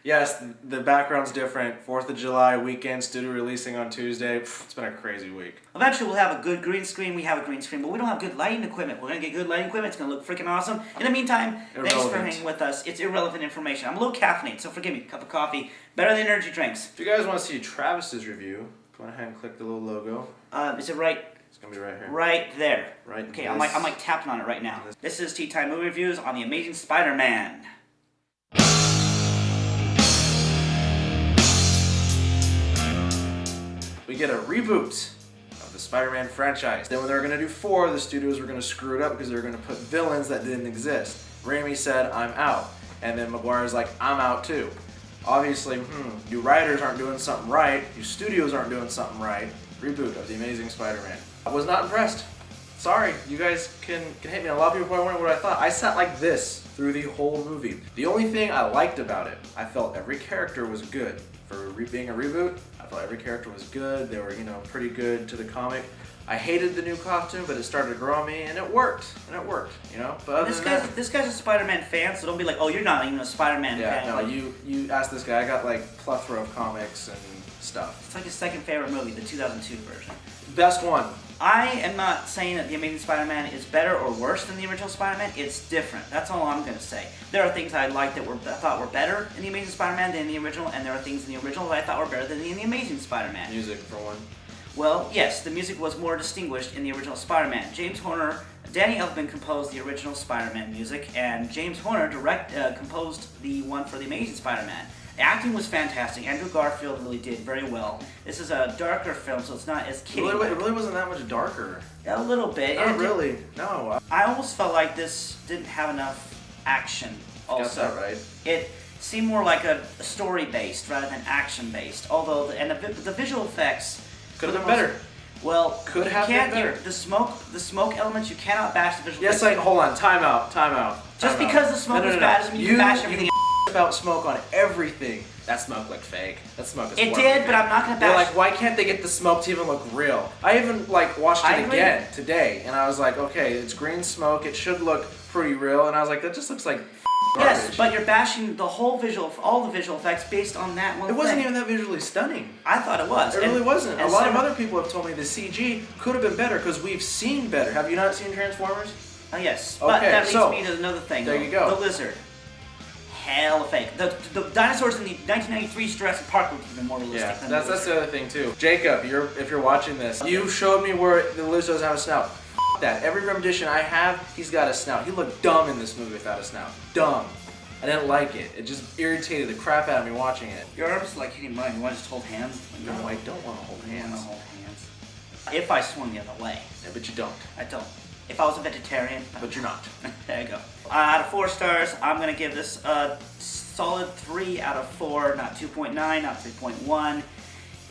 Yes, the background's different. 4th of July weekend, studio releasing on Tuesday. It's been a crazy week. Eventually we'll have a good green screen. We have a green screen, but we don't have good lighting equipment. We're going to get good lighting equipment. It's going to look freaking awesome. In the meantime, thanks for hanging with us. It's irrelevant information. I'm a little caffeinated, so forgive me. Cup of coffee. Better than energy drinks. If you guys want to see Travis's review, go ahead and click the little logo. Is it right? It's going to be right here. Right there. Right. Okay, I'm like tapping on it right now. This is Tea Time Movie Reviews on the Amazing Spider-Man. We get a reboot of the Spider-Man franchise. Then when they were going to do 4, the studios were going to screw it up because they were going to put villains that didn't exist. Raimi said, I'm out. And then Maguire's like, I'm out too. Obviously, you writers aren't doing something right. You studios aren't doing something right. Reboot of the Amazing Spider-Man. I was not impressed. Sorry, you guys can hate me. A lot of people probably wondering what I thought. I sat like this through the whole movie. The only thing I liked about it, I felt every character was good. For being a reboot, I felt every character was good. They were, pretty good to the comic. I hated the new costume, but it started to grow on me, and it worked. But This guy's a Spider-Man fan, so don't be like, oh, you're not even a Spider-Man fan. Yeah, no, you asked this guy. I got like plethora of comics and stuff. It's like his second favorite movie, the 2002 version. Best one. I am not saying that The Amazing Spider-Man is better or worse than the original Spider-Man. It's different. That's all I'm going to say. There are things I liked that I thought were better in The Amazing Spider-Man than the original, and there are things in the original that I thought were better than in The Amazing Spider-Man. Music, for one. Well, yes, the music was more distinguished in the original Spider-Man. Danny Elfman composed the original Spider-Man music, and James Horner composed the one for The Amazing Spider-Man. The acting was fantastic. Andrew Garfield really did very well. This is a darker film, so it's not as kiddie. It really wasn't that much darker. A little bit. Not really. No. I almost felt like this didn't have enough action. Also, got that right. It seemed more like a story-based rather than action-based. Although the visual effects could have been better. Well, could have been better. The smoke elements, you cannot bash the visual effects. Yes, hold on. Time out. Just because the smoke is bad doesn't mean you can bash everything. About smoke on everything. That smoke looked fake. That smoke is It did, but I'm not gonna bash. They're like, why can't they get the smoke to even look real? I even watched it again today, and I was like, okay, it's green smoke. It should look pretty real, and I was like, that just looks like garbage. Yes, but you're bashing the whole all the visual effects based on that one. It wasn't even that visually stunning. I thought it was. It really wasn't. A lot of other people have told me the CG could have been better because we've seen better. Have you not seen Transformers? Yes, but that leads me to another thing. There you go. The lizard. Hell of fake. The dinosaurs in the 1993 Jurassic Park looked even more realistic than that's the other thing too. Jacob, if you're watching this, you showed me where the lizard doesn't have a snout. F that. Every rendition I have, he's got a snout. He looked dumb in this movie without a snout. Dumb. I didn't like it. It just irritated the crap out of me watching it. Your arms like hitting mine. You want to just hold hands? No, I don't want to hold hands. I want to hold hands. If I swung the other way. Yeah, but you don't. I don't. If I was a vegetarian. But you're not. There you go. Out of 4 stars, I'm going to give this a solid 3 out of 4. Not 2.9, not 3.1.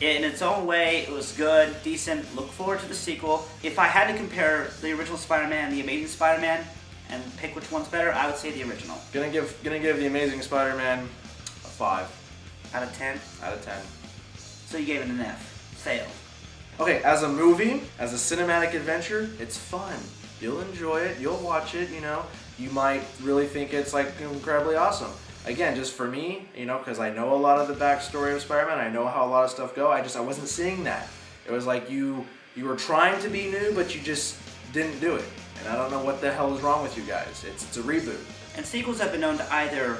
In its own way, it was good, decent. Look forward to the sequel. If I had to compare the original Spider-Man and the Amazing Spider-Man and pick which one's better, I would say the original. Gonna give the Amazing Spider-Man a 5. Out of 10? Out of 10. So you gave it an F. Failed. Okay, as a movie, as a cinematic adventure, it's fun. You'll enjoy it. You'll watch it. You might really think it's like incredibly awesome. Again, just for me, because I know a lot of the backstory of Spider-Man. I know how a lot of stuff go. I wasn't seeing that. It was like you were trying to be new, but you just didn't do it. And I don't know what the hell is wrong with you guys. It's a reboot. And sequels have been known to either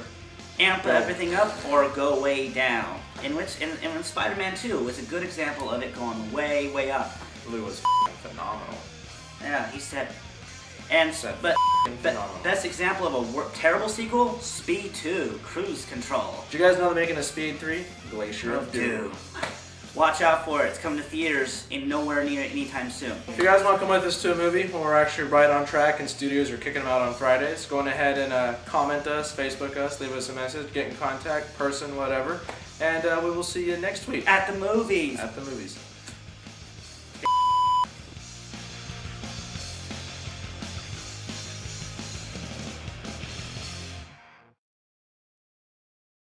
amp everything up or go way down. In Spider-Man 2 was a good example of it going way, way up. Blue was phenomenal. Yeah, he said. But best example of a terrible sequel, Speed 2, Cruise Control. Did you guys know they're making a Speed 3? Glacier of Doom. Watch out for it. It's coming to theaters in nowhere near anytime soon. If you guys want to come with us to a movie when we're actually right on track and studios are kicking them out on Fridays, go on ahead and comment us, Facebook us, leave us a message, get in contact, person, whatever, and we will see you next week. At the movies. At the movies.